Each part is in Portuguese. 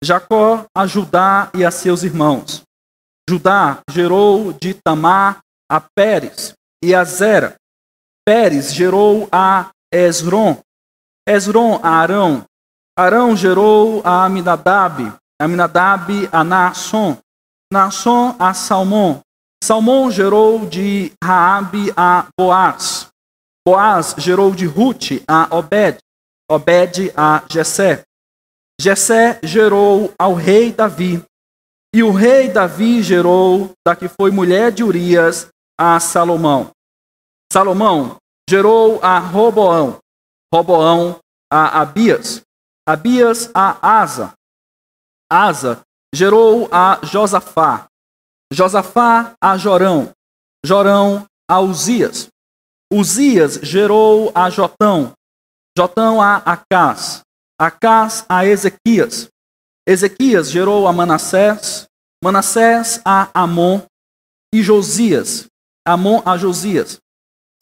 Jacó a Judá e a seus irmãos. Judá gerou de Tamar a Pérez e a Zera. Pérez gerou a Esrom. Esrom a Arão. Arão gerou a Aminadab. Aminadab a Naasson. Naasson a Salmão. Salmão gerou de Raabe a Boaz. Boaz gerou de Rute a Obed. Obed a Jessé. Jessé gerou ao rei Davi. E o rei Davi gerou da que foi mulher de Urias a Salomão. Salomão gerou a Roboão. Roboão a Abias. Abias a Asa. Asa gerou a Josafá. Josafá a Jorão. Jorão a Uzias. Uzias gerou a Jotão. Jotão a Acás. Acás a Ezequias. Ezequias gerou a Manassés. Manassés a Amon e Josias. Amon a Josias.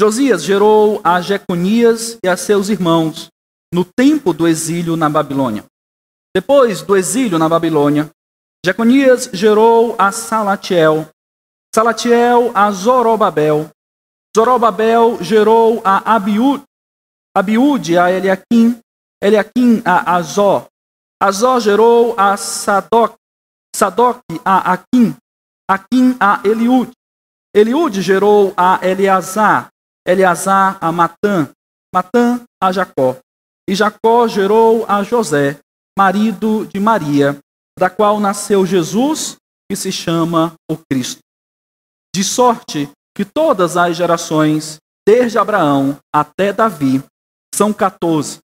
Josias gerou a Jeconias e a seus irmãos no tempo do exílio na Babilônia. Depois do exílio na Babilônia, Jeconias gerou a Salatiel. Salatiel a Zorobabel. Zorobabel gerou a Abiúde. Abiúde a Eliaquim. Eliaquim a Azó. Azó gerou a Sadoc. Sadoc a Aquim. Aquim a Eliúde. Eliúde gerou a Eleazar. Eleazar a Matã. Matã a Jacó. E Jacó gerou a José, marido de Maria, da qual nasceu Jesus, que se chama o Cristo. De sorte que todas as gerações, desde Abraão até Davi, são 14.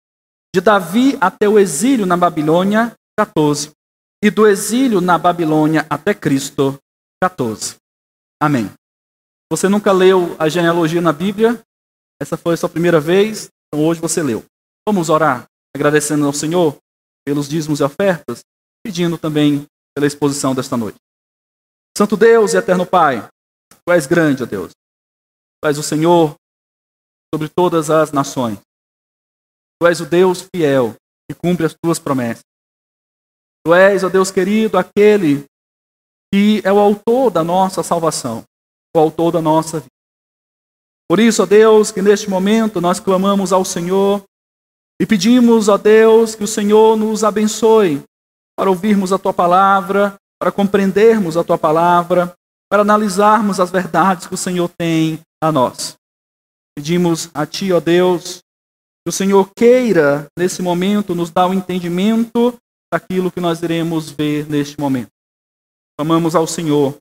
De Davi até o exílio na Babilônia, 14. E do exílio na Babilônia até Cristo, 14. Amém. Você nunca leu a genealogia na Bíblia? Essa foi a sua primeira vez, então hoje você leu. Vamos orar, agradecendo ao Senhor pelos dízimos e ofertas, pedindo também pela exposição desta noite. Santo Deus e eterno Pai, Tu és grande, ó Deus. Tu és o Senhor sobre todas as nações. Tu és o Deus fiel que cumpre as Tuas promessas. Tu és, ó Deus querido, aquele que é o autor da nossa salvação, o autor da nossa vida. Por isso, ó Deus, que neste momento nós clamamos ao Senhor e pedimos, ó Deus, que o Senhor nos abençoe para ouvirmos a Tua palavra, para compreendermos a Tua palavra, para analisarmos as verdades que o Senhor tem a nós. Pedimos a Ti, ó Deus, que o Senhor queira, nesse momento, nos dar o entendimento daquilo que nós iremos ver neste momento. Clamamos ao Senhor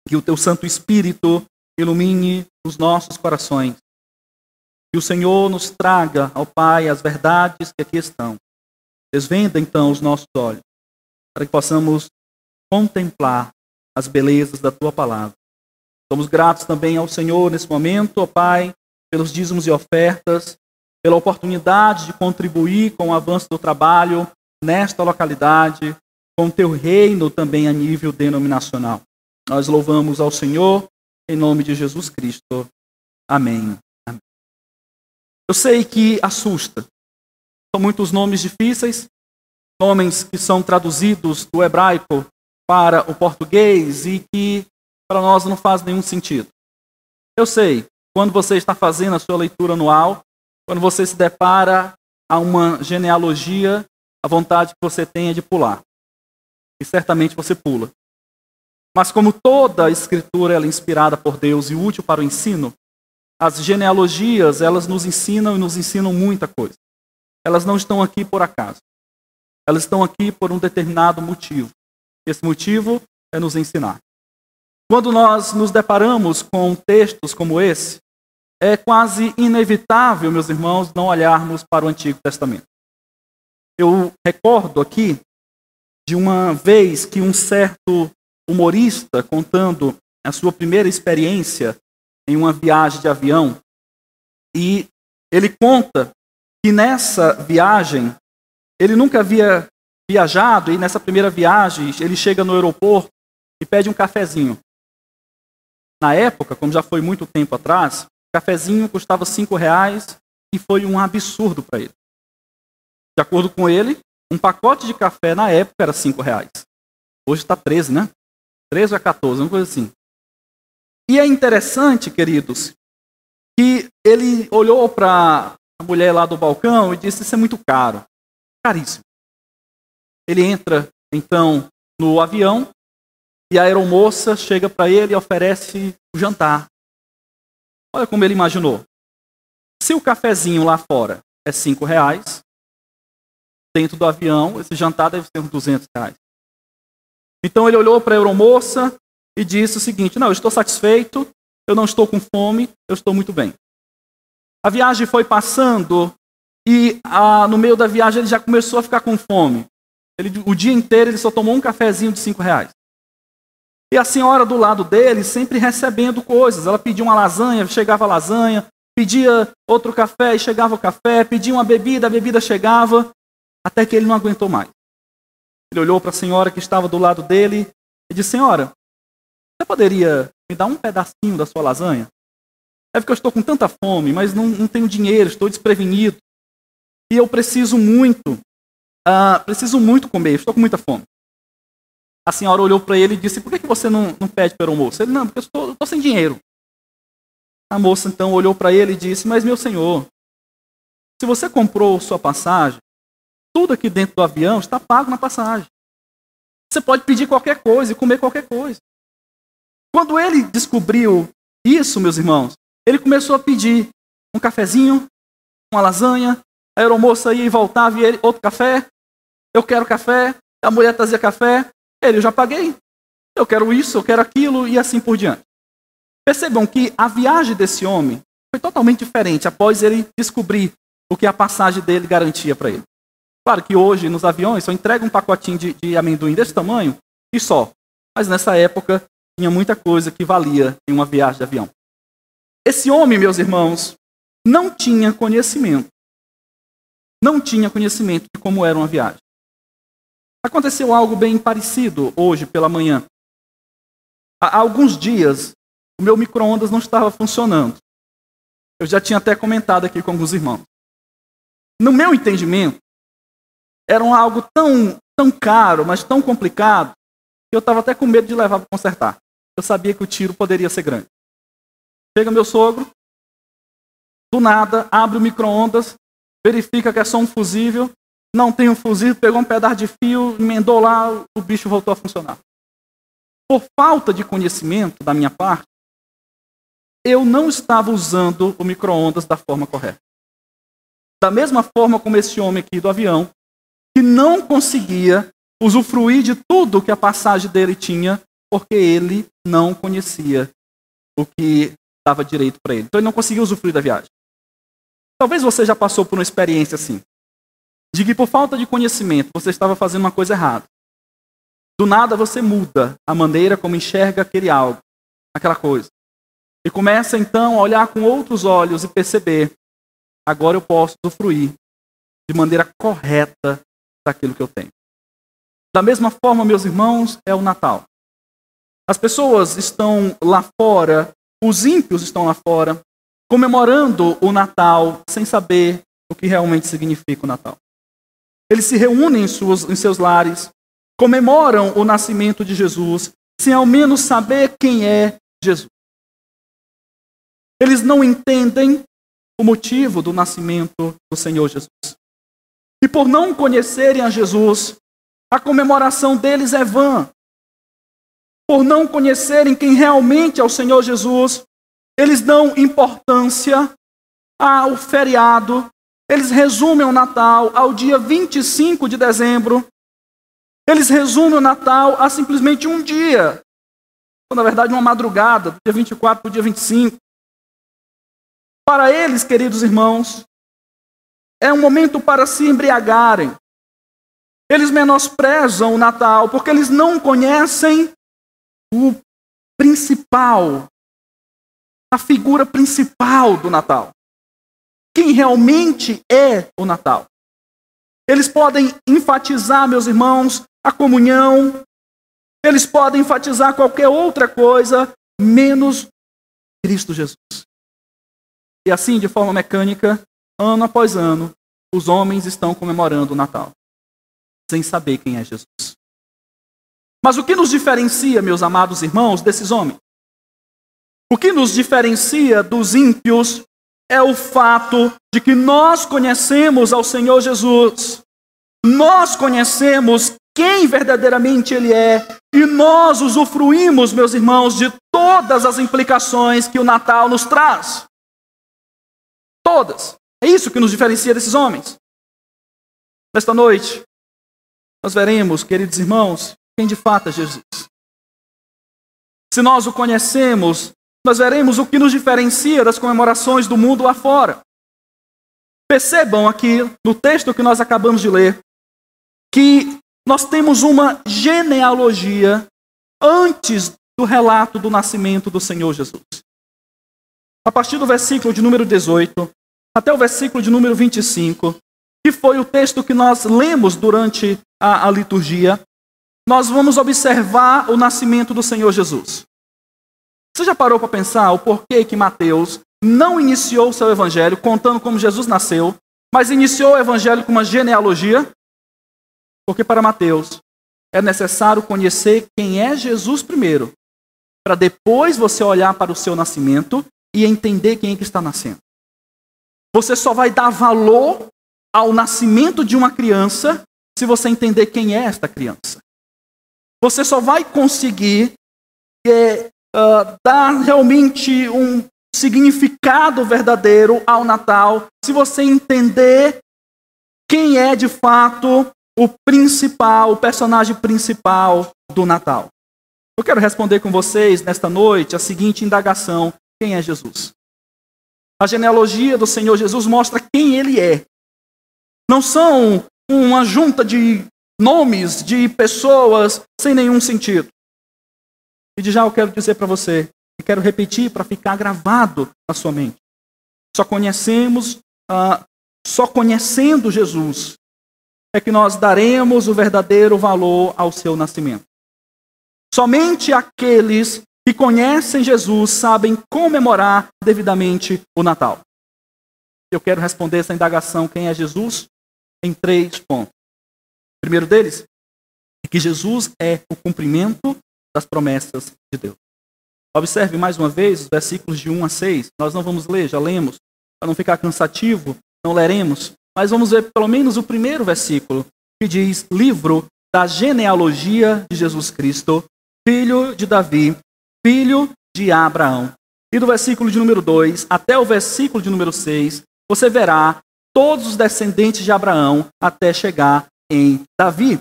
que o Teu Santo Espírito ilumine os nossos corações. Que o Senhor nos traga, ao Pai, as verdades que aqui estão. Desvenda, então, os nossos olhos, para que possamos contemplar as belezas da Tua palavra. Somos gratos também ao Senhor nesse momento, ó Pai, pelos dízimos e ofertas, pela oportunidade de contribuir com o avanço do trabalho nesta localidade, com o Teu reino também a nível denominacional. Nós louvamos ao Senhor em nome de Jesus Cristo. Amém. Amém. Eu sei que assusta. São muitos nomes difíceis, nomes que são traduzidos do hebraico para o português e que para nós não faz nenhum sentido. Eu sei, quando você está fazendo a sua leitura anual, quando você se depara a uma genealogia, a vontade que você tem é de pular. E certamente você pula. Mas como toda a escritura ela é inspirada por Deus e útil para o ensino, as genealogias elas nos ensinam e nos ensinam muita coisa. Elas não estão aqui por acaso. Elas estão aqui por um determinado motivo. Esse motivo é nos ensinar. Quando nós nos deparamos com textos como esse, é quase inevitável, meus irmãos, não olharmos para o Antigo Testamento. Eu recordo aqui de uma vez que um certo humorista, contando a sua primeira experiência em uma viagem de avião, e ele conta que nessa viagem, ele nunca havia viajado, e nessa primeira viagem, ele chega no aeroporto e pede um cafezinho. Na época, como já foi muito tempo atrás, o cafezinho custava R$5 e foi um absurdo para ele. De acordo com ele, Um pacote de café na época era R$5. Hoje está 13, né? 13 ou 14, uma coisa assim. E é interessante, queridos, que ele olhou para a mulher lá do balcão e disse: isso é muito caro. Caríssimo. Ele entra, então, no avião e a aeromoça chega para ele e oferece o jantar. Olha como ele imaginou. Se o cafezinho lá fora é R$5, dentro do avião, esse jantar deve ser uns R$200. Então ele olhou para a aeromoça e disse o seguinte: não, eu estou satisfeito, eu não estou com fome, eu estou muito bem. A viagem foi passando e no meio da viagem ele já começou a ficar com fome. O dia inteiro ele só tomou um cafezinho de R$5. E a senhora do lado dele sempre recebendo coisas. Ela pedia uma lasanha, chegava a lasanha. Pedia outro café e chegava o café. Pedia uma bebida, a bebida chegava. Até que ele não aguentou mais. Ele olhou para a senhora que estava do lado dele e disse: senhora, você poderia me dar um pedacinho da sua lasanha? É porque eu estou com tanta fome, mas não tenho dinheiro, estou desprevenido. E eu preciso muito comer, estou com muita fome. A senhora olhou para ele e disse: por que você não pede para o almoço? Ele: não, porque eu estou sem dinheiro. A moça então olhou para ele e disse: mas meu senhor, se você comprou sua passagem, tudo aqui dentro do avião está pago na passagem. Você pode pedir qualquer coisa e comer qualquer coisa. Quando ele descobriu isso, meus irmãos, ele começou a pedir um cafezinho, uma lasanha. A aeromoça ia e voltava e ele: outro café, eu quero café. A mulher trazia café. Ele: eu já paguei. Eu quero isso, eu quero aquilo e assim por diante. Percebam que a viagem desse homem foi totalmente diferente após ele descobrir o que a passagem dele garantia para ele. Claro que hoje nos aviões só entrega um pacotinho de amendoim desse tamanho e só. Mas nessa época tinha muita coisa que valia em uma viagem de avião. Esse homem, meus irmãos, não tinha conhecimento. Não tinha conhecimento de como era uma viagem. Aconteceu algo bem parecido hoje pela manhã. Há alguns dias, o meu micro-ondas não estava funcionando. Eu já tinha até comentado aqui com alguns irmãos. No meu entendimento, era algo tão caro, mas tão complicado, que eu estava até com medo de levar para consertar. Eu sabia que o tiro poderia ser grande. Chega meu sogro, do nada, abre o micro-ondas, verifica que é só um fusível, não tem um fusível, pegou um pedaço de fio, emendou lá, o bicho voltou a funcionar. Por falta de conhecimento da minha parte, eu não estava usando o micro-ondas da forma correta. Da mesma forma como esse homem aqui do avião, que não conseguia usufruir de tudo que a passagem dele tinha, porque ele não conhecia o que dava direito para ele. Então ele não conseguia usufruir da viagem. Talvez você já passou por uma experiência assim, de que por falta de conhecimento você estava fazendo uma coisa errada. Do nada você muda a maneira como enxerga aquele algo, aquela coisa. E começa então a olhar com outros olhos e perceber: agora eu posso usufruir de maneira correta daquilo que eu tenho. Da mesma forma, meus irmãos, é o Natal. As pessoas estão lá fora, os ímpios estão lá fora, comemorando o Natal sem saber o que realmente significa o Natal. Eles se reúnem em seus lares, comemoram o nascimento de Jesus, sem ao menos saber quem é Jesus. Eles não entendem o motivo do nascimento do Senhor Jesus. E por não conhecerem a Jesus, a comemoração deles é vã. Por não conhecerem quem realmente é o Senhor Jesus, eles dão importância ao feriado. Eles resumem o Natal ao dia 25 de dezembro. Eles resumem o Natal a simplesmente um dia. Ou, na verdade, uma madrugada, do dia 24 para o dia 25. Para eles, queridos irmãos, é um momento para se embriagarem. Eles menosprezam o Natal porque eles não conhecem o principal, a figura principal do Natal. Quem realmente é o Natal. Eles podem enfatizar, meus irmãos, a comunhão. Eles podem enfatizar qualquer outra coisa, menos Cristo Jesus. E assim, de forma mecânica, ano após ano, os homens estão comemorando o Natal. sem saber quem é Jesus. Mas o que nos diferencia, meus amados irmãos, desses homens? O que nos diferencia dos ímpios é o fato de que nós conhecemos ao Senhor Jesus. Nós conhecemos quem verdadeiramente Ele é. E nós usufruímos, meus irmãos, de todas as implicações que o Natal nos traz. Todas. É isso que nos diferencia desses homens. Nesta noite, nós veremos, queridos irmãos, quem de fato é Jesus. Se nós o conhecemos, nós veremos o que nos diferencia das comemorações do mundo lá fora. Percebam aqui, no texto que nós acabamos de ler, que nós temos uma genealogia antes do relato do nascimento do Senhor Jesus. A partir do versículo de número 18 até o versículo de número 25, que foi o texto que nós lemos durante a liturgia, nós vamos observar o nascimento do Senhor Jesus. Você já parou para pensar o porquê que Mateus não iniciou o seu evangelho contando como Jesus nasceu, mas iniciou o evangelho com uma genealogia? Porque para Mateus é necessário conhecer quem é Jesus primeiro, para depois você olhar para o seu nascimento e entender quem é que está nascendo. Você só vai dar valor ao nascimento de uma criança se você entender quem é esta criança. Você só vai conseguir dar realmente um significado verdadeiro ao Natal se você entender quem é de fato o principal, o personagem principal do Natal. Eu quero responder com vocês nesta noite a seguinte indagação: quem é Jesus? A genealogia do Senhor Jesus mostra quem Ele é. Não são uma junta de nomes de pessoas sem nenhum sentido. E de já eu quero dizer para você, e quero repetir para ficar gravado na sua mente. Só conhecendo Jesus é que nós daremos o verdadeiro valor ao seu nascimento. Somente aqueles que conhecem Jesus sabem comemorar devidamente o Natal. Eu quero responder essa indagação, quem é Jesus, em 3 pontos. O primeiro deles é que Jesus é o cumprimento das promessas de Deus. Observe mais uma vez os versículos de 1 a 6. Nós não vamos ler, já lemos. Para não ficar cansativo, não leremos. Mas vamos ver pelo menos o primeiro versículo, que diz: livro da genealogia de Jesus Cristo, filho de Davi, filho de Abraão. E do versículo de número 2 até o versículo de número 6, você verá todos os descendentes de Abraão até chegar em Davi.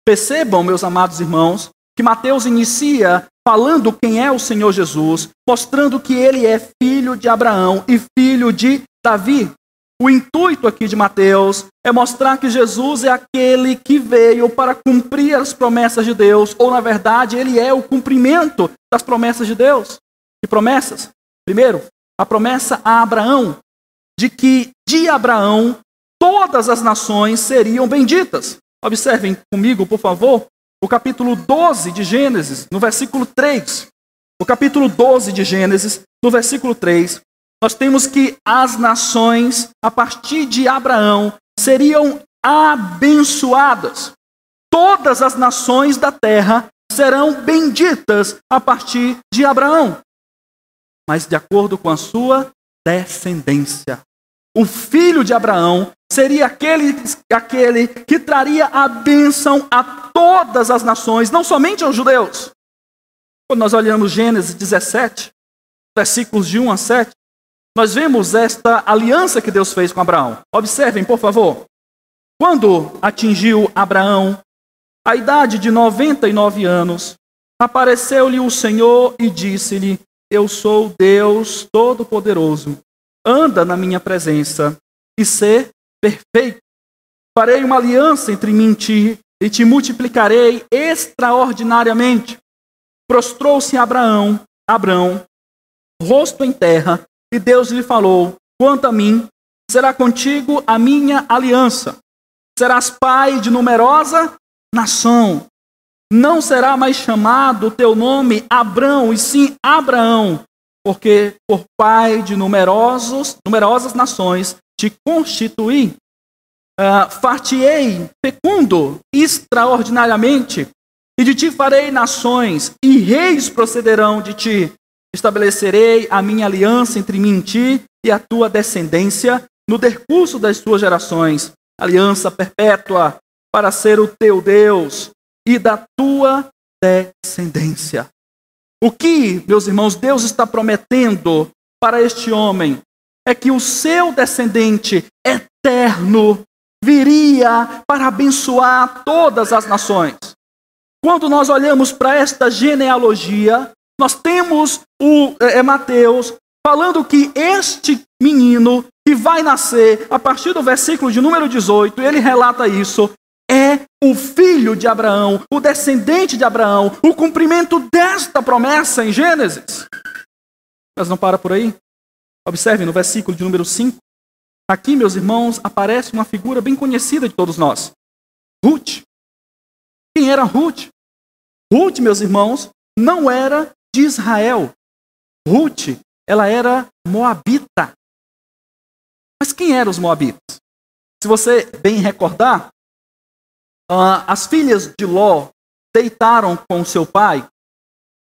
Percebam, meus amados irmãos, que Mateus inicia falando quem é o Senhor Jesus, mostrando que ele é filho de Abraão e filho de Davi. O intuito aqui de Mateus é mostrar que Jesus é aquele que veio para cumprir as promessas de Deus, ou na verdade ele é o cumprimento das promessas de Deus. Que promessas? Primeiro, a promessa a Abraão, de que de Abraão todas as nações seriam benditas. Observem comigo, por favor, o capítulo 12 de Gênesis, no versículo 3. O capítulo 12 de Gênesis, no versículo 3, nós temos que as nações, a partir de Abraão, seriam abençoadas. Todas as nações da terra serão benditas a partir de Abraão, mas de acordo com a sua descendência. O filho de Abraão seria aquele que traria a bênção a todas as nações, não somente aos judeus. Quando nós olhamos Gênesis 17, versículos de 1 a 7, nós vemos esta aliança que Deus fez com Abraão. Observem, por favor. Quando atingiu Abraão a idade de 99 anos, apareceu-lhe o Senhor e disse-lhe: eu sou Deus Todo-Poderoso. Anda na minha presença e sê perfeito. Farei uma aliança entre mim e ti, e te multiplicarei extraordinariamente. Prostrou-se Abraão, rosto em terra, e Deus lhe falou: quanto a mim, será contigo a minha aliança. Serás pai de numerosa nação. Não será mais chamado o teu nome Abrão, e sim Abraão, porque por pai de numerosas nações te constituí. far-te-ei fecundo extraordinariamente, e de ti farei nações, e reis procederão de ti. Estabelecerei a minha aliança entre mim e ti, e a tua descendência, no decurso das tuas gerações, aliança perpétua, para ser o teu Deus, e da tua descendência. O que, meus irmãos, Deus está prometendo para este homem é que o seu descendente eterno viria para abençoar todas as nações. Quando nós olhamos para esta genealogia, nós temos Mateus falando que este menino que vai nascer, a partir do versículo de número 18, ele relata isso, é o filho de Abraão, o descendente de Abraão, o cumprimento desta promessa em Gênesis. Mas não para por aí. Observe no versículo de número 5. Aqui, meus irmãos, aparece uma figura bem conhecida de todos nós. Ruth. Quem era Ruth? Ruth, meus irmãos, não era de Israel. Ruth, ela era moabita. Mas quem eram os moabitas? Se você bem recordar, as filhas de Ló deitaram com seu pai,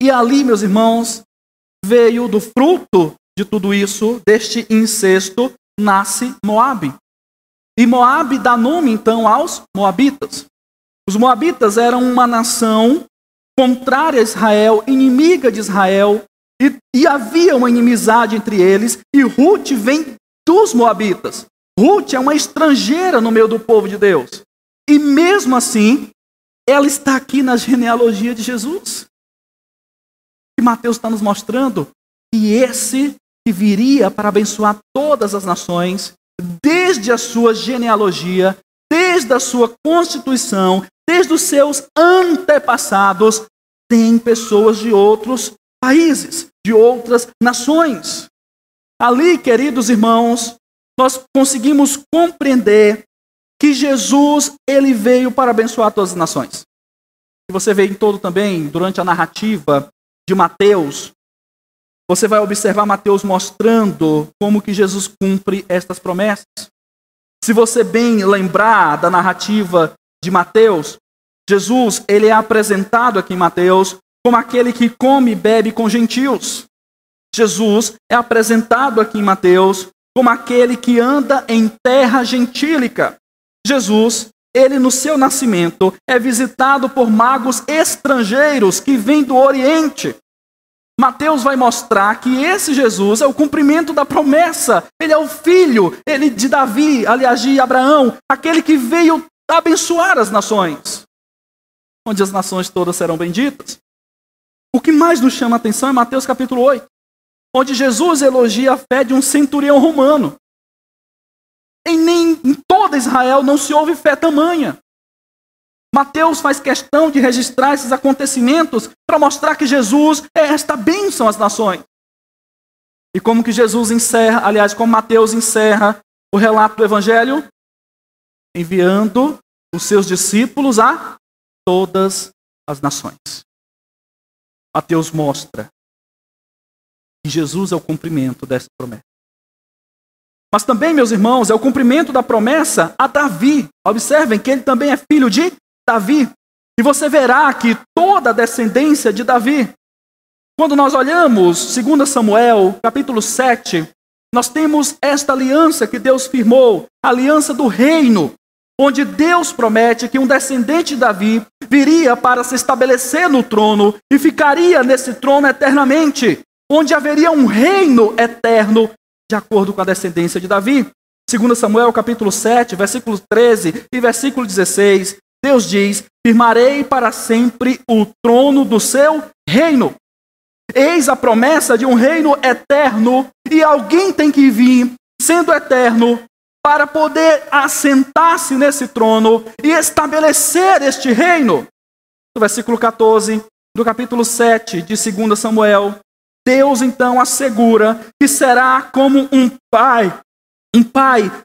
e ali, meus irmãos, veio do fruto de tudo isso, deste incesto, nasce Moabe. E Moabe dá nome, então, aos moabitas. Os moabitas eram uma nação contrária a Israel, inimiga de Israel, e havia uma inimizade entre eles, e Ruth vem dos moabitas. Ruth é uma estrangeira no meio do povo de Deus. E mesmo assim, ela está aqui na genealogia de Jesus. E Mateus está nos mostrando que esse que viria para abençoar todas as nações, desde a sua genealogia, desde a sua constituição, desde os seus antepassados, tem pessoas de outros países, de outras nações. Ali, queridos irmãos, nós conseguimos compreender que Jesus, ele veio para abençoar todas as nações. E você vê em todo também, durante a narrativa de Mateus, você vai observar Mateus mostrando como que Jesus cumpre estas promessas. Se você bem lembrar da narrativa de Mateus, Jesus, ele é apresentado aqui em Mateus como aquele que come e bebe com gentios. Jesus é apresentado aqui em Mateus como aquele que anda em terra gentílica. Jesus, ele no seu nascimento é visitado por magos estrangeiros que vêm do Oriente. Mateus vai mostrar que esse Jesus é o cumprimento da promessa. Ele é o filho de Davi, aliás de Abraão, aquele que veio abençoar as nações, onde as nações todas serão benditas. O que mais nos chama a atenção é Mateus capítulo 8, onde Jesus elogia a fé de um centurião romano. Em toda Israel não se houve fé tamanha. Mateus faz questão de registrar esses acontecimentos para mostrar que Jesus é esta bênção às nações. E como que Jesus encerra, aliás, como Mateus encerra o relato do Evangelho? Enviando os seus discípulos a todas as nações. Mateus mostra que Jesus é o cumprimento dessa promessa. Mas também, meus irmãos, é o cumprimento da promessa a Davi. Observem que ele também é filho de Davi. E você verá que toda a descendência de Davi. Quando nós olhamos 2 Samuel, capítulo 7, nós temos esta aliança que Deus firmou, a aliança do reino, onde Deus promete que um descendente de Davi viria para se estabelecer no trono e ficaria nesse trono eternamente, onde haveria um reino eterno de acordo com a descendência de Davi. 2 Samuel capítulo 7, versículo 13 e versículo 16, Deus diz: firmarei para sempre o trono do seu reino. Eis a promessa de um reino eterno, e alguém tem que vir, sendo eterno, para poder assentar-se nesse trono e estabelecer este reino. No versículo 14 do capítulo 7 de 2 Samuel, Deus então assegura que será como um pai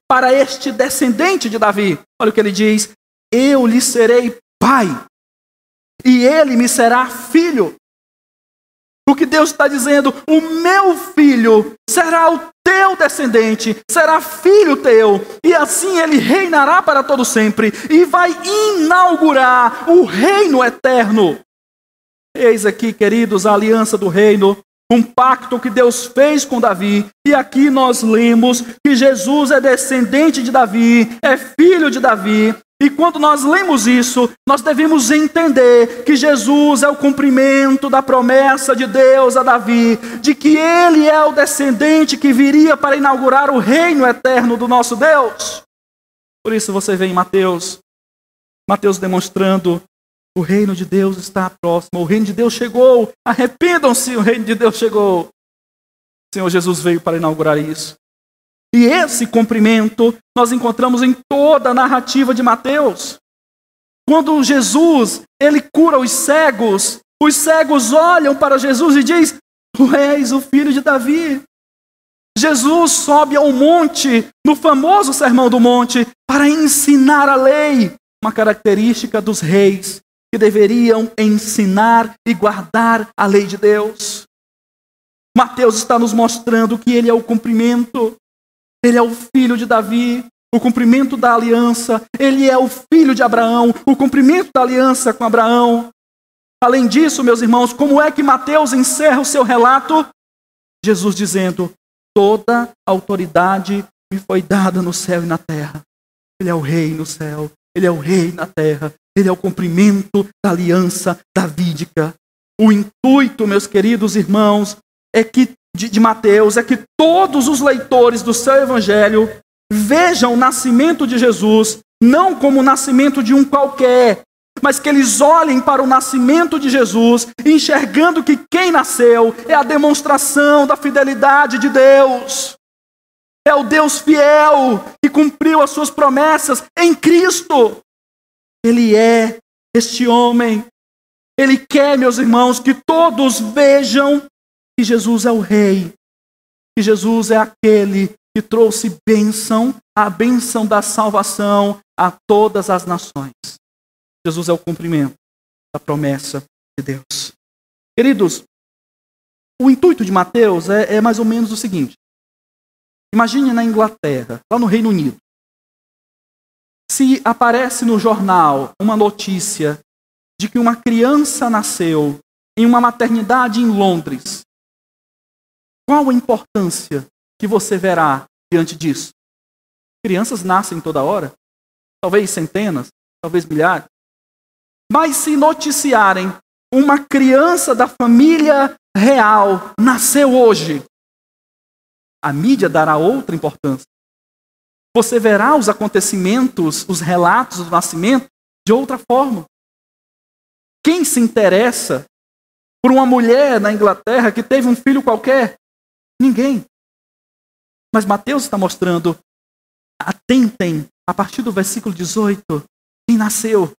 para este descendente de Davi. Olha o que ele diz: eu lhe serei pai, e ele me será filho. O que Deus está dizendo, o meu filho será o teu descendente, será filho teu, e assim ele reinará para todo sempre, e vai inaugurar o reino eterno. Eis aqui, queridos, a aliança do reino, um pacto que Deus fez com Davi. E aqui nós lemos que Jesus é descendente de Davi, é filho de Davi. E quando nós lemos isso, nós devemos entender que Jesus é o cumprimento da promessa de Deus a Davi, de que ele é o descendente que viria para inaugurar o reino eterno do nosso Deus. Por isso você vê em Mateus demonstrando: o reino de Deus está próximo, o reino de Deus chegou, arrependam-se, o reino de Deus chegou. O Senhor Jesus veio para inaugurar isso. E esse cumprimento nós encontramos em toda a narrativa de Mateus. Quando Jesus, ele cura os cegos olham para Jesus e dizem: tu és o filho de Davi. Jesus sobe ao monte, no famoso Sermão do Monte, para ensinar a lei, uma característica dos reis, que deveriam ensinar e guardar a lei de Deus. Mateus está nos mostrando que ele é o cumprimento, ele é o filho de Davi, o cumprimento da aliança, ele é o filho de Abraão, o cumprimento da aliança com Abraão. Além disso, meus irmãos, como é que Mateus encerra o seu relato? Jesus dizendo: toda a autoridade me foi dada no céu e na terra. Ele é o rei no céu, ele é o rei na terra. Ele é o cumprimento da aliança davídica. O intuito, meus queridos irmãos, é que de Mateus, é que todos os leitores do seu evangelho vejam o nascimento de Jesus não como o nascimento de um qualquer, mas que eles olhem para o nascimento de Jesus, enxergando que quem nasceu é a demonstração da fidelidade de Deus. É o Deus fiel que cumpriu as suas promessas em Cristo. Ele é este homem. Ele quer, meus irmãos, que todos vejam que Jesus é o rei, que Jesus é aquele que trouxe bênção, a bênção da salvação a todas as nações. Jesus é o cumprimento da promessa de Deus. Queridos, o intuito de Mateus é mais ou menos o seguinte. Imagine na Inglaterra, lá no Reino Unido. Se aparece no jornal uma notícia de que uma criança nasceu em uma maternidade em Londres, qual a importância que você verá diante disso? Crianças nascem toda hora, talvez centenas, talvez milhares. Mas se noticiarem uma criança da família real nasceu hoje, a mídia dará outra importância. Você verá os acontecimentos, os relatos do nascimento de outra forma. Quem se interessa por uma mulher na Inglaterra que teve um filho qualquer? Ninguém. Mas Mateus está mostrando, atentem, a partir do versículo 18, quem nasceu.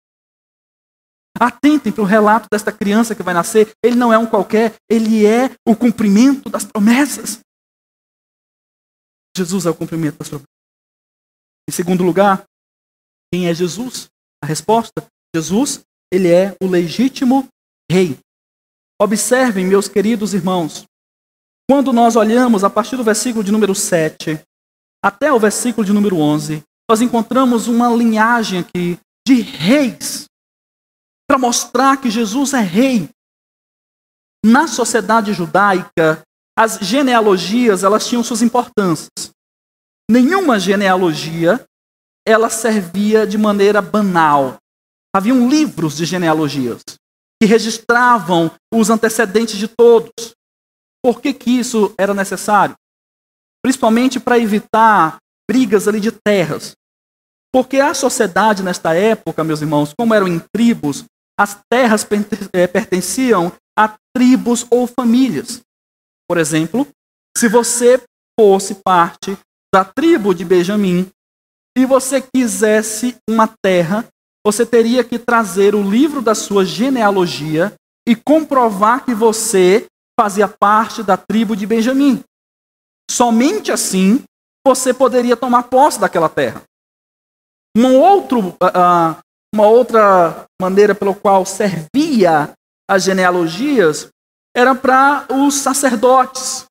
Atentem para o relato desta criança que vai nascer. Ele não é um qualquer, ele é o cumprimento das promessas. Jesus é o cumprimento das promessas. Em segundo lugar, quem é Jesus? A resposta: Jesus, ele é o legítimo rei. Observem, meus queridos irmãos, quando nós olhamos a partir do versículo de número 7 até o versículo de número 11, nós encontramos uma linhagem aqui de reis, para mostrar que Jesus é rei. Na sociedade judaica, as genealogias, elas tinham suas importâncias. Nenhuma genealogia, ela servia de maneira banal. Haviam livros de genealogias que registravam os antecedentes de todos. Por que isso era necessário? Principalmente para evitar brigas ali de terras. Porque a sociedade nesta época, meus irmãos, como eram em tribos, as terras pertenciam a tribos ou famílias. Por exemplo, se você fosse parte da tribo de Benjamim e você quisesse uma terra, você teria que trazer o livro da sua genealogia e comprovar que você fazia parte da tribo de Benjamim. Somente assim você poderia tomar posse daquela terra. Uma outra maneira pela qual servia as genealogias era para os sacerdotes.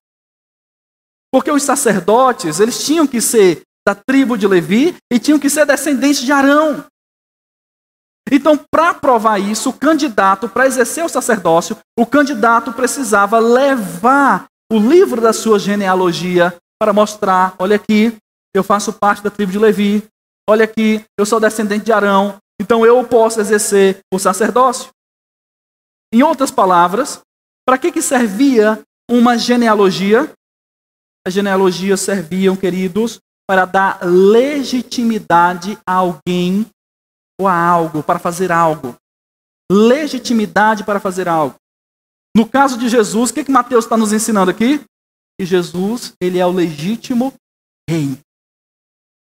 Porque os sacerdotes, eles tinham que ser da tribo de Levi e tinham que ser descendentes de Arão. Então, para provar isso, o candidato, para exercer o sacerdócio, o candidato precisava levar o livro da sua genealogia para mostrar, olha aqui, eu faço parte da tribo de Levi, olha aqui, eu sou descendente de Arão, então eu posso exercer o sacerdócio. Em outras palavras, para que servia uma genealogia? As genealogias serviam, queridos, para dar legitimidade a alguém ou a algo, para fazer algo. Legitimidade para fazer algo. No caso de Jesus, o que Mateus está nos ensinando aqui? Que Jesus, ele é o legítimo rei.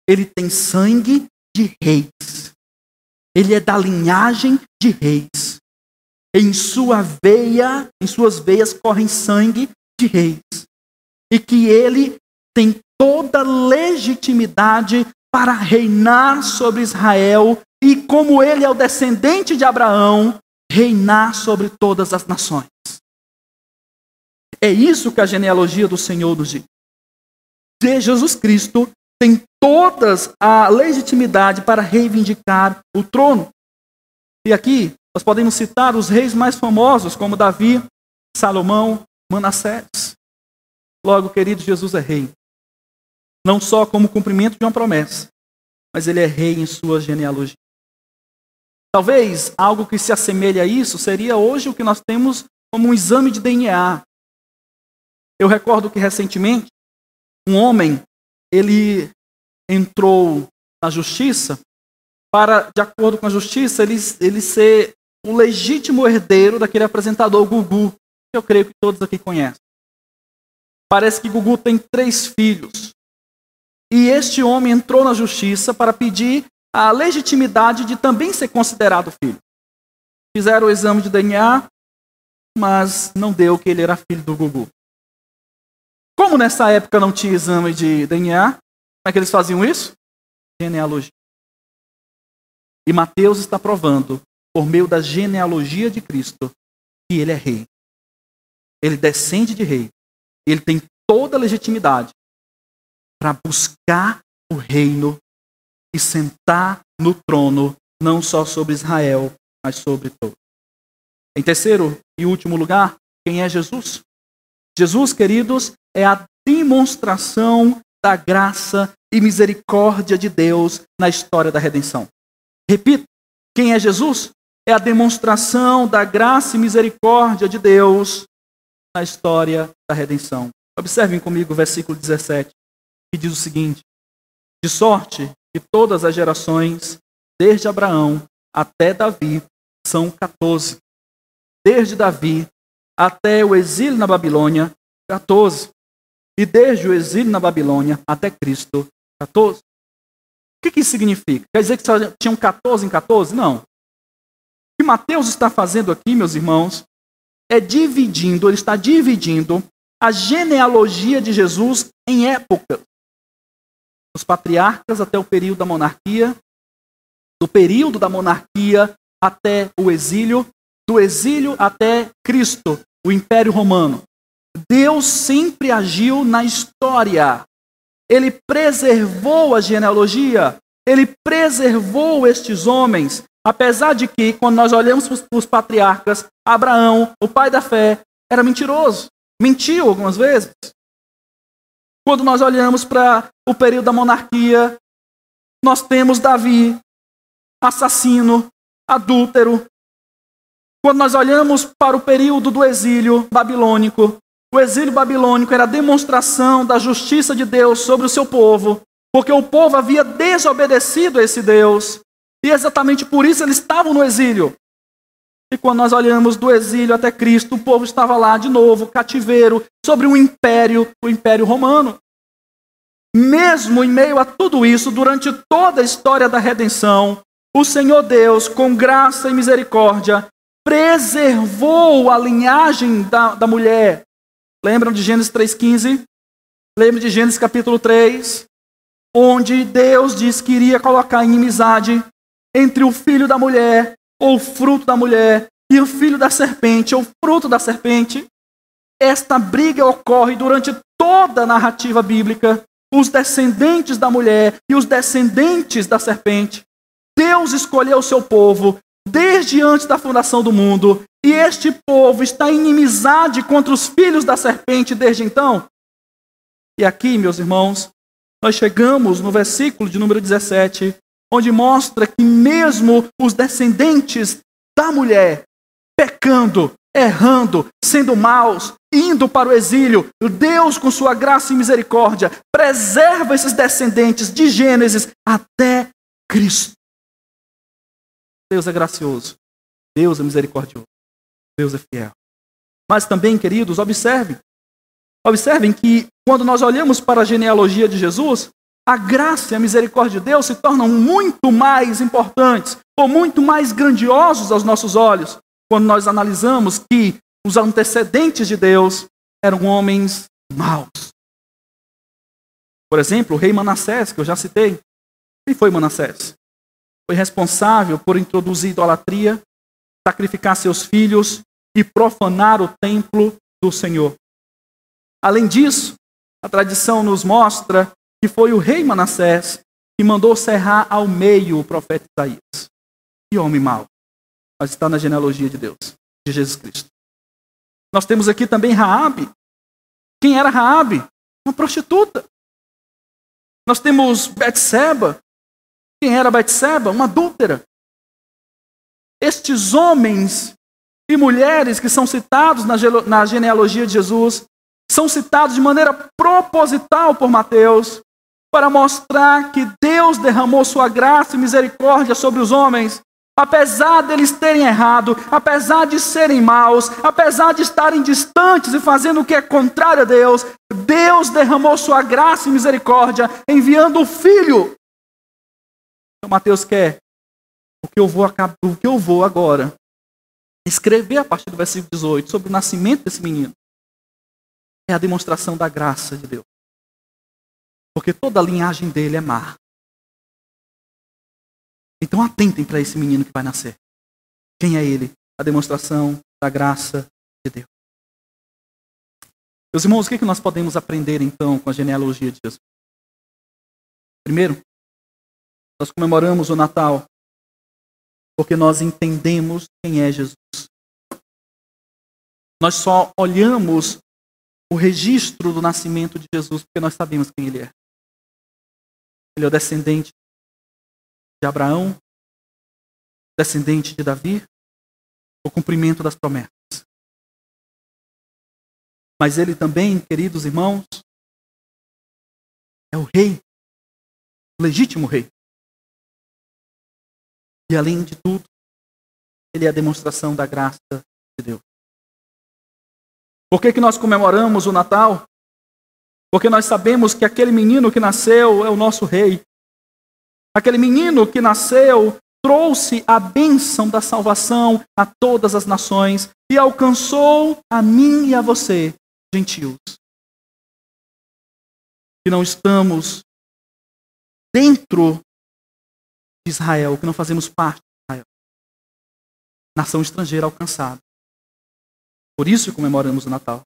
Ele tem sangue de reis. Ele é da linhagem de reis. Em sua veia, em suas veias correm sangue de reis. E que ele tem toda legitimidade para reinar sobre Israel e, como ele é o descendente de Abraão, reinar sobre todas as nações. É isso que a genealogia do Senhor nos diz. Jesus Cristo tem toda a legitimidade para reivindicar o trono. E aqui nós podemos citar os reis mais famosos, como Davi, Salomão, Manassés. Logo, querido, Jesus é rei. Não só como cumprimento de uma promessa, mas ele é rei em sua genealogia. Talvez algo que se assemelhe a isso seria hoje o que nós temos como um exame de DNA. Eu recordo que recentemente um homem, ele entrou na justiça para, de acordo com a justiça, ele ser o legítimo herdeiro daquele apresentador Gugu, que eu creio que todos aqui conhecem. Parece que Gugu tem 3 filhos. E este homem entrou na justiça para pedir a legitimidade de também ser considerado filho. Fizeram o exame de DNA, mas não deu que ele era filho do Gugu. Como nessa época não tinha exame de DNA, como é que eles faziam isso? Genealogia. E Mateus está provando, por meio da genealogia de Cristo, que ele é rei. Ele descende de rei. Ele tem toda a legitimidade para buscar o reino e sentar no trono, não só sobre Israel, mas sobre todos. Em terceiro e último lugar, quem é Jesus? Jesus, queridos, é a demonstração da graça e misericórdia de Deus na história da redenção. Repito, quem é Jesus? É a demonstração da graça e misericórdia de Deus na história da redenção. Observem comigo o versículo 17, que diz o seguinte: de sorte que todas as gerações, desde Abraão até Davi, são 14. Desde Davi até o exílio na Babilônia, 14. E desde o exílio na Babilônia até Cristo, 14. O que isso significa? Quer dizer que só tinham 14 em 14? Não. O que Mateus está fazendo aqui, meus irmãos, ele está dividindo a genealogia de Jesus em épocas. Os patriarcas até o período da monarquia, do período da monarquia até o exílio, do exílio até Cristo, o Império Romano. Deus sempre agiu na história. Ele preservou a genealogia, ele preservou estes homens, apesar de que, quando nós olhamos para os patriarcas, Abraão, o pai da fé, era mentiroso, mentiu algumas vezes. Quando nós olhamos para o período da monarquia, nós temos Davi, assassino, adúltero. Quando nós olhamos para o período do exílio babilônico, o exílio babilônico era a demonstração da justiça de Deus sobre o seu povo, porque o povo havia desobedecido a esse Deus, e exatamente por isso eles estavam no exílio. E quando nós olhamos do exílio até Cristo, o povo estava lá de novo, cativeiro, sobre o Império Romano. Mesmo em meio a tudo isso, durante toda a história da redenção, o Senhor Deus, com graça e misericórdia, preservou a linhagem da mulher. Lembram de Gênesis 3,15? Lembram de Gênesis capítulo 3? Onde Deus diz que iria colocar inimizade entre o filho da mulher, ou o fruto da mulher, e o filho da serpente, ou o fruto da serpente. esta briga ocorre durante toda a narrativa bíblica. Os descendentes da mulher e os descendentes da serpente. Deus escolheu o seu povo desde antes da fundação do mundo. E este povo está em inimizade contra os filhos da serpente desde então. E aqui, meus irmãos, nós chegamos no versículo de número 17, onde mostra que mesmo os descendentes da mulher, pecando, errando, sendo maus, indo para o exílio, Deus, com sua graça e misericórdia, preserva esses descendentes de Gênesis até Cristo. Deus é gracioso, Deus é misericordioso, Deus é fiel. Mas também, queridos, observem que quando nós olhamos para a genealogia de Jesus, a graça e a misericórdia de Deus se tornam muito mais importantes, ou muito mais grandiosos aos nossos olhos, quando nós analisamos que os antecedentes de Deus eram homens maus. Por exemplo, o rei Manassés, que eu já citei. Quem foi Manassés? Foi responsável por introduzir idolatria, sacrificar seus filhos e profanar o templo do Senhor. Além disso, a tradição nos mostra que foi o rei Manassés que mandou serrar ao meio o profeta Isaías. Que homem mau. Mas está na genealogia de Deus, de Jesus Cristo. Nós temos aqui também Raabe. Quem era Raabe? Uma prostituta. Nós temos Betseba. Quem era Betseba? Uma adúltera. Estes homens e mulheres que são citados na genealogia de Jesus são citados de maneira proposital por Mateus para mostrar que Deus derramou sua graça e misericórdia sobre os homens. Apesar deles terem errado, apesar de serem maus, apesar de estarem distantes e fazendo o que é contrário a Deus, Deus derramou sua graça e misericórdia, enviando o Filho. Então Mateus quer, o que eu vou agora escrever a partir do versículo 18 sobre o nascimento desse menino, é a demonstração da graça de Deus. Porque toda a linhagem dele é má. Então atentem para esse menino que vai nascer. Quem é ele? A demonstração da graça de Deus. Meus irmãos, o que nós podemos aprender então com a genealogia de Jesus? Primeiro, nós comemoramos o Natal porque nós entendemos quem é Jesus. Nós só olhamos o registro do nascimento de Jesus porque nós sabemos quem ele é. Ele é o descendente de Abraão, descendente de Davi, o cumprimento das promessas. Mas ele também, queridos irmãos, é o rei, o legítimo rei. E além de tudo, ele é a demonstração da graça de Deus. Por que nós comemoramos o Natal? Porque nós sabemos que aquele menino que nasceu é o nosso rei. Aquele menino que nasceu trouxe a bênção da salvação a todas as nações e alcançou a mim e a você, gentios. Que não estamos dentro de Israel, que não fazemos parte de Israel. Nação estrangeira alcançada. Por isso comemoramos o Natal.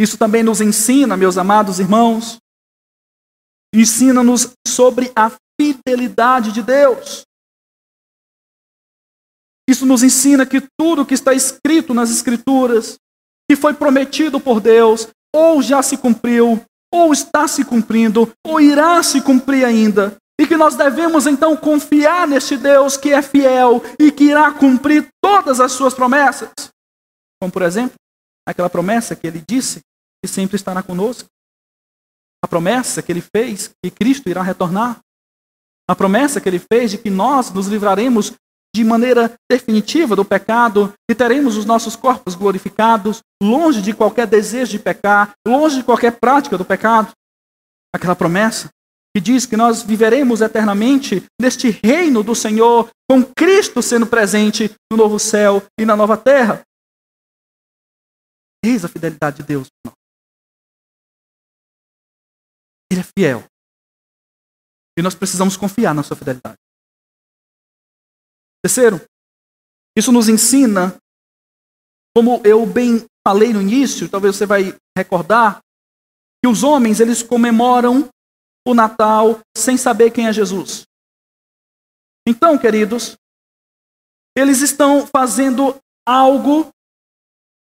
Isso também nos ensina, meus amados irmãos, ensina-nos sobre a fidelidade de Deus. Isso nos ensina que tudo que está escrito nas Escrituras, que foi prometido por Deus, ou já se cumpriu, ou está se cumprindo, ou irá se cumprir ainda. E que nós devemos então confiar neste Deus que é fiel e que irá cumprir todas as suas promessas. Como, por exemplo, aquela promessa que ele disse que sempre estará conosco. A promessa que ele fez que Cristo irá retornar. A promessa que ele fez de que nós nos livraremos de maneira definitiva do pecado e teremos os nossos corpos glorificados, longe de qualquer desejo de pecar, longe de qualquer prática do pecado. Aquela promessa que diz que nós viveremos eternamente neste reino do Senhor, com Cristo sendo presente no novo céu e na nova terra. Eis a fidelidade de Deus. Ele é fiel. E nós precisamos confiar na sua fidelidade. Terceiro, isso nos ensina, como eu bem falei no início, talvez você vai recordar, que os homens, eles comemoram o Natal sem saber quem é Jesus. Então, queridos, eles estão fazendo algo,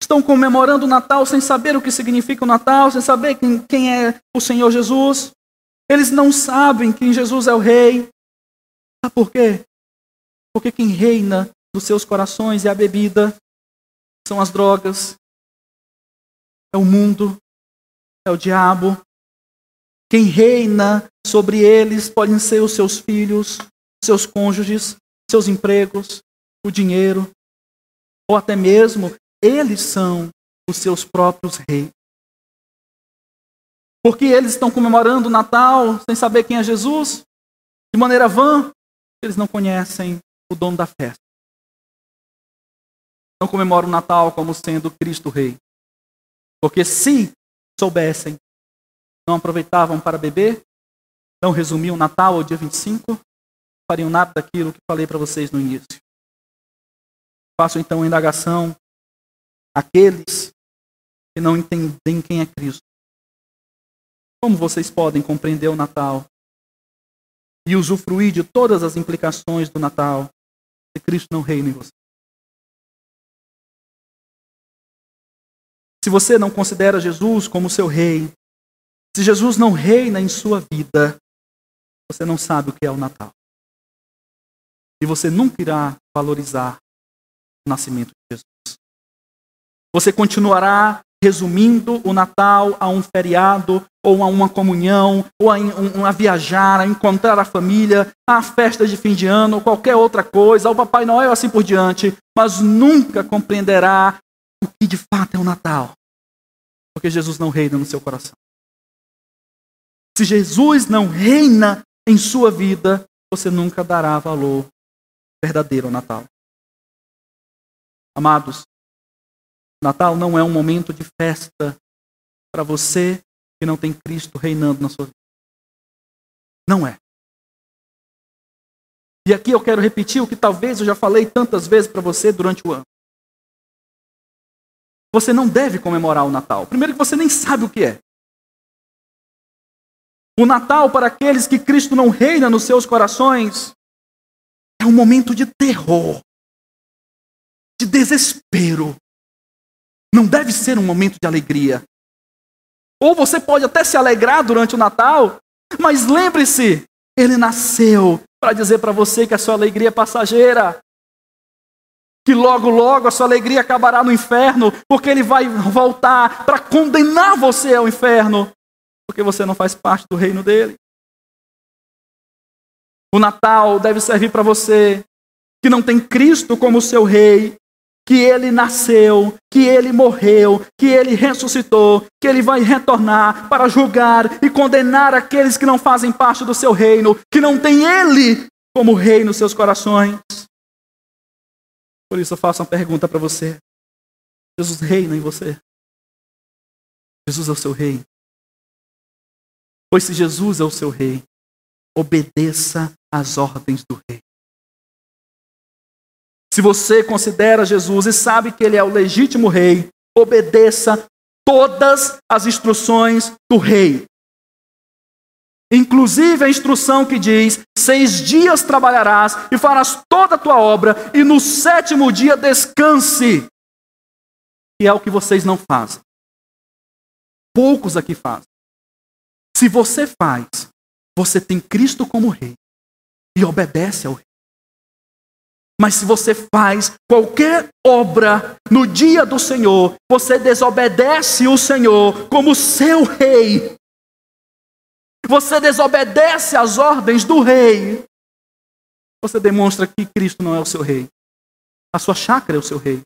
estão comemorando o Natal sem saber o que significa o Natal, sem saber quem é o Senhor Jesus. Eles não sabem que Jesus é o Rei. Sabe por quê? Porque quem reina nos seus corações é a bebida, são as drogas, é o mundo, é o diabo. Quem reina sobre eles podem ser os seus filhos, seus cônjuges, seus empregos, o dinheiro, ou até mesmo eles são os seus próprios reis. Porque eles estão comemorando o Natal sem saber quem é Jesus, de maneira vã, eles não conhecem o dono da festa. Não comemoram o Natal como sendo Cristo Rei. Porque se soubessem, não aproveitavam para beber, não resumiam o Natal ao dia 25, não fariam nada daquilo que falei para vocês no início. Faço então a indagação. Aqueles que não entendem quem é Cristo, como vocês podem compreender o Natal e usufruir de todas as implicações do Natal se Cristo não reina em você? Se você não considera Jesus como seu rei, se Jesus não reina em sua vida, você não sabe o que é o Natal. E você nunca irá valorizar o nascimento de Jesus. Você continuará resumindo o Natal a um feriado, ou a uma comunhão, ou a viajar, a encontrar a família, a festa de fim de ano, ou qualquer outra coisa, ao Papai Noel, assim por diante, mas nunca compreenderá o que de fato é o Natal, porque Jesus não reina no seu coração. Se Jesus não reina em sua vida, você nunca dará valor verdadeiro ao Natal. Amados, Natal não é um momento de festa para você que não tem Cristo reinando na sua vida. Não é. E aqui eu quero repetir o que talvez eu já falei tantas vezes para você durante o ano. Você não deve comemorar o Natal. Primeiro que você nem sabe o que é. O Natal, para aqueles que Cristo não reina nos seus corações, é um momento de terror, de desespero. Não deve ser um momento de alegria. Ou você pode até se alegrar durante o Natal, mas lembre-se, ele nasceu para dizer para você que a sua alegria é passageira. Que logo, logo a sua alegria acabará no inferno, porque ele vai voltar para condenar você ao inferno, porque você não faz parte do reino dele. O Natal deve servir para você que não tem Cristo como seu rei, que ele nasceu, que ele morreu, que ele ressuscitou, que ele vai retornar para julgar e condenar aqueles que não fazem parte do seu reino, que não tem ele como rei nos seus corações. Por isso eu faço uma pergunta para você. Jesus reina em você? Jesus é o seu rei? Pois se Jesus é o seu rei, obedeça às ordens do rei. Se você considera Jesus e sabe que ele é o legítimo rei, obedeça todas as instruções do rei. Inclusive a instrução que diz: 6 dias trabalharás e farás toda a tua obra, e no 7º dia descanse. Que é o que vocês não fazem. Poucos aqui fazem. Se você faz, você tem Cristo como rei e obedece ao rei. Mas se você faz qualquer obra no dia do Senhor, você desobedece o Senhor como seu rei. Você desobedece às ordens do rei. Você demonstra que Cristo não é o seu rei. A sua chácara é o seu rei.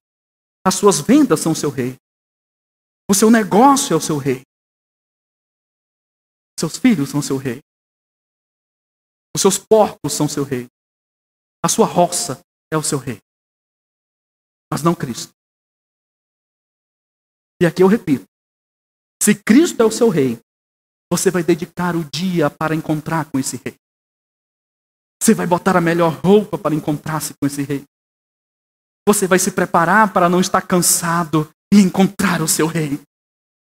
As suas vendas são o seu rei. O seu negócio é o seu rei. Seus filhos são o seu rei. Os seus porcos são o seu rei. A sua roça é o seu rei. Mas não Cristo. E aqui eu repito. Se Cristo é o seu rei, você vai dedicar o dia para encontrar com esse rei. Você vai botar a melhor roupa para encontrar-se com esse rei. Você vai se preparar para não estar cansado e encontrar o seu rei,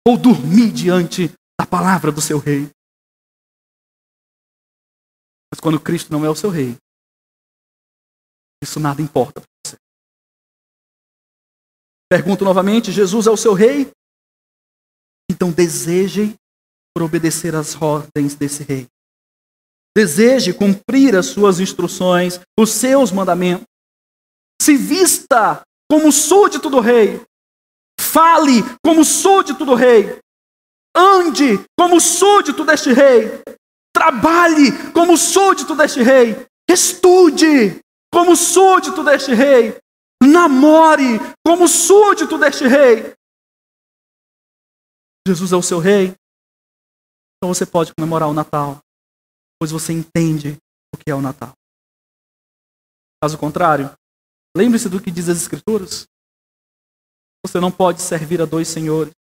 ou dormir diante da palavra do seu rei. Mas quando Cristo não é o seu rei, isso nada importa para você. Pergunto novamente, Jesus é o seu rei? Então deseje por obedecer às ordens desse rei. Deseje cumprir as suas instruções, os seus mandamentos. Se vista como súdito do rei. Fale como súdito do rei. Ande como súdito deste rei. Trabalhe como súdito deste rei. Estude como súdito deste rei. Namore como súdito deste rei. Jesus é o seu rei. Então você pode comemorar o Natal, pois você entende o que é o Natal. Caso contrário, lembre-se do que diz as Escrituras. Você não pode servir a dois senhores.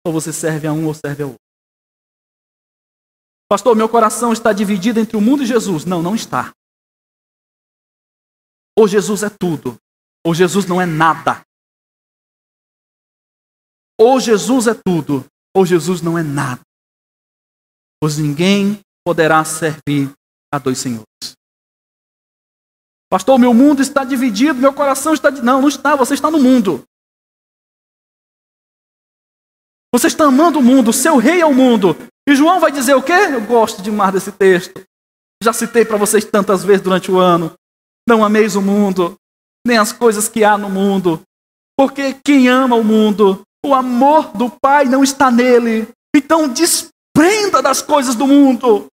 Ou você serve a um ou serve a outro. Pastor, meu coração está dividido entre o mundo e Jesus. Não, não está. Ou Jesus é tudo, ou Jesus não é nada. Ou Jesus é tudo, ou Jesus não é nada. Pois ninguém poderá servir a dois senhores. Pastor, meu mundo está dividido, meu coração está dividido. Não, não está, você está no mundo. Você está amando o mundo, o seu rei é o mundo. E João vai dizer o quê? Eu gosto demais desse texto. Já citei para vocês tantas vezes durante o ano. Não ameis o mundo, nem as coisas que há no mundo. Porque quem ama o mundo, o amor do Pai não está nele. Então desprenda das coisas do mundo.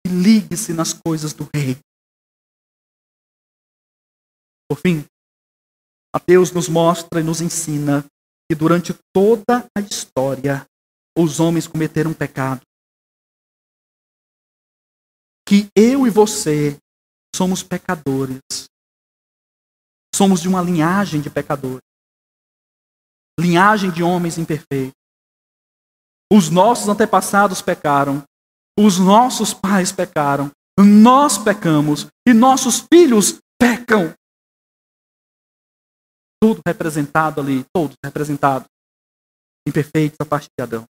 E ligue-se nas coisas do rei. Por fim, Mateus nos mostra e nos ensina que durante toda a história, os homens cometeram pecado. Que eu e você somos pecadores. Somos de uma linhagem de pecadores. Linhagem de homens imperfeitos. Os nossos antepassados pecaram. Os nossos pais pecaram. Nós pecamos. E nossos filhos pecam. Tudo representado ali, todos representados, imperfeitos a partir de Adão.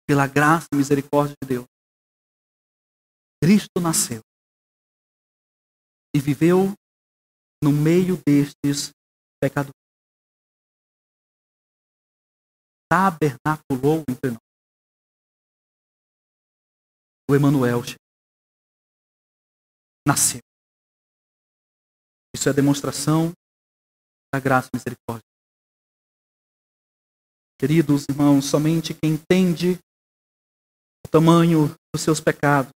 Pela graça e misericórdia de Deus, Cristo nasceu e viveu no meio destes pecadores. Tabernaculou entre nós. O Emanuel nasceu. Isso é demonstração da graça e misericórdia. Queridos irmãos, somente quem entende o tamanho dos seus pecados,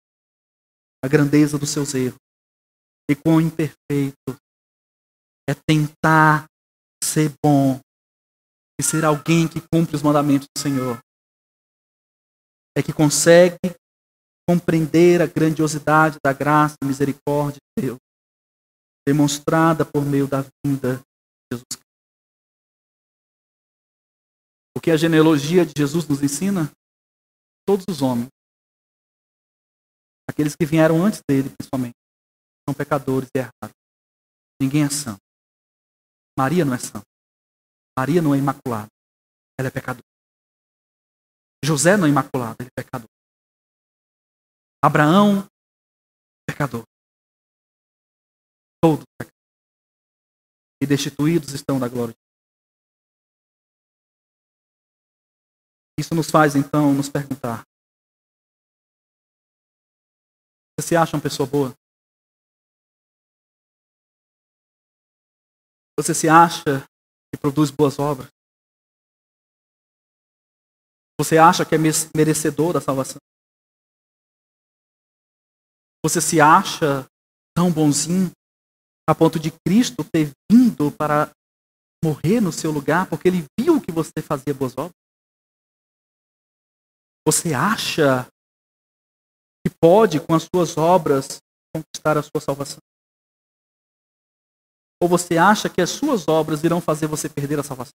a grandeza dos seus erros, e quão imperfeito é tentar ser bom e ser alguém que cumpre os mandamentos do Senhor, é que consegue compreender a grandiosidade da graça e misericórdia de Deus, demonstrada por meio da vinda de Jesus Cristo. O que a genealogia de Jesus nos ensina? Todos os homens, aqueles que vieram antes dele, principalmente, são pecadores e errados. Ninguém é santo. Maria não é santa. Maria não é imaculada. Ela é pecadora. José não é imaculado, ele é pecador. Abraão, pecador. Todos pecadores. E destituídos estão da glória de Deus. Isso nos faz, então, nos perguntar: você se acha uma pessoa boa? Você se acha que produz boas obras? Você acha que é merecedor da salvação? Você se acha tão bonzinho a ponto de Cristo ter vindo para morrer no seu lugar porque ele viu que você fazia boas obras? Você acha que pode, com as suas obras, conquistar a sua salvação? Ou você acha que as suas obras irão fazer você perder a salvação?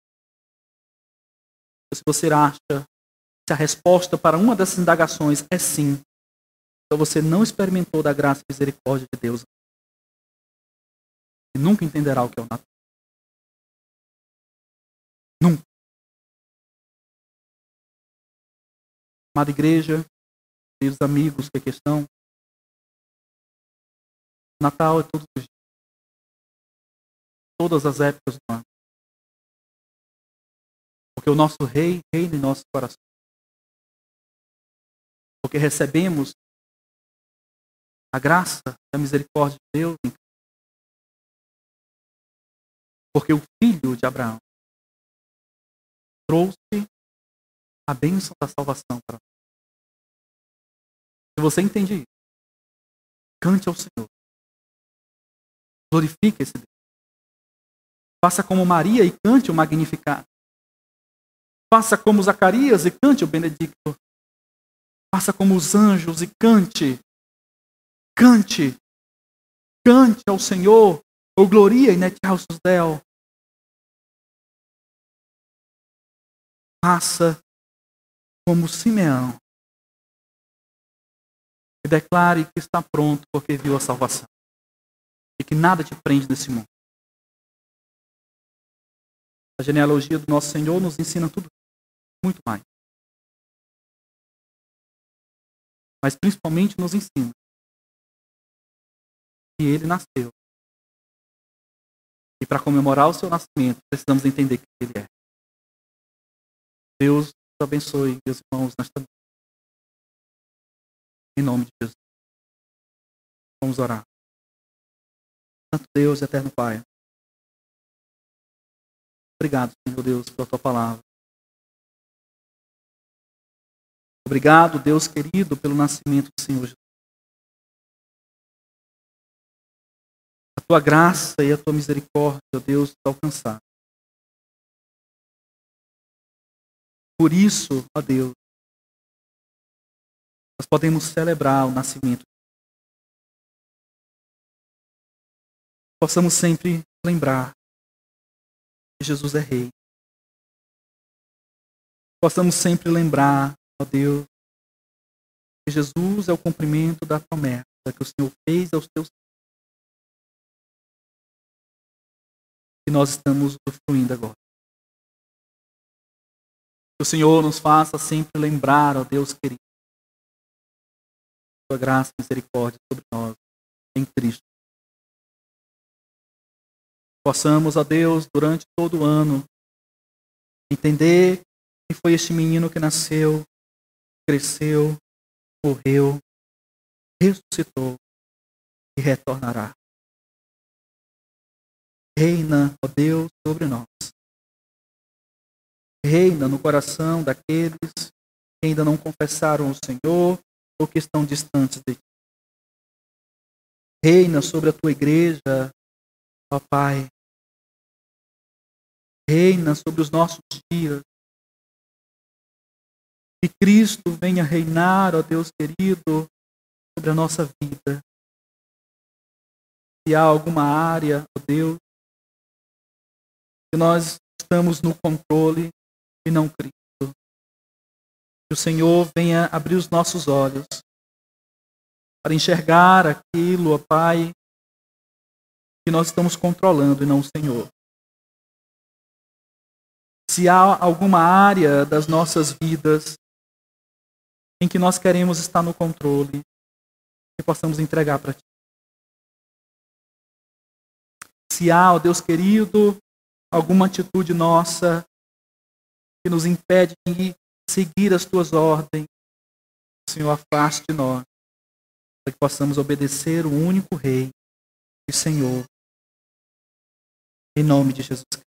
Ou se você acha que a resposta para uma dessas indagações é sim, então você não experimentou da graça e misericórdia de Deus. e nunca entenderá o que é o Natal. Nunca. Amada igreja, queridos amigos que aqui estão, Natal é todos os dias. Todas as épocas do ano. Porque o nosso Rei reina em nosso coração. Porque recebemos a graça e a misericórdia de Deus. Porque o Filho de Abraão trouxe a bênção da salvação para nós. Se você entende isso, cante ao Senhor. Glorifique esse Deus. Faça como Maria e cante o Magnificat. Faça como Zacarias e cante o Benedicto. Faça como os anjos e cante. Cante. Cante ao Senhor. O gloria in excelsis Deo. Faça como Simeão. E declare que está pronto porque viu a salvação. E que nada te prende nesse mundo. A genealogia do nosso Senhor nos ensina tudo. Muito mais. Mas principalmente nos ensina que ele nasceu. E para comemorar o seu nascimento, precisamos entender quem ele é. Deus nos abençoe, meus irmãos, nesta noite. Em nome de Jesus. Vamos orar. Santo Deus e eterno Pai. Obrigado, Senhor Deus, pela tua palavra. Obrigado, Deus querido, pelo nascimento do Senhor Jesus. A tua graça e a tua misericórdia, Deus, nos alcançaram. Por isso, ó Deus, nós podemos celebrar o nascimento. Possamos sempre lembrar que Jesus é Rei. Possamos sempre lembrar, ó Deus, que Jesus é o cumprimento da promessa que o Senhor fez aos teus filhos. E nós estamos usufruindo agora. Que o Senhor nos faça sempre lembrar, ó Deus querido, sua graça e misericórdia sobre nós, em Cristo. Possamos, ó Deus, durante todo o ano, entender quem foi este menino que nasceu, cresceu, morreu, ressuscitou e retornará. Reina, ó Deus, sobre nós. Reina no coração daqueles que ainda não confessaram o Senhor ou que estão distantes de ti. Reina sobre a tua igreja, ó Pai. Reina sobre os nossos dias. Que Cristo venha reinar, ó Deus querido, sobre a nossa vida. Se há alguma área, ó Deus, que nós estamos no controle e não Cristo. Que o Senhor venha abrir os nossos olhos para enxergar aquilo, ó Pai, que nós estamos controlando e não o Senhor. Se há alguma área das nossas vidas em que nós queremos estar no controle, que possamos entregar para Ti. Se há, ó Deus querido, alguma atitude nossa que nos impede de seguir as Tuas ordens, Senhor, afaste de nós, para que possamos obedecer o único Rei e Senhor, em nome de Jesus Cristo.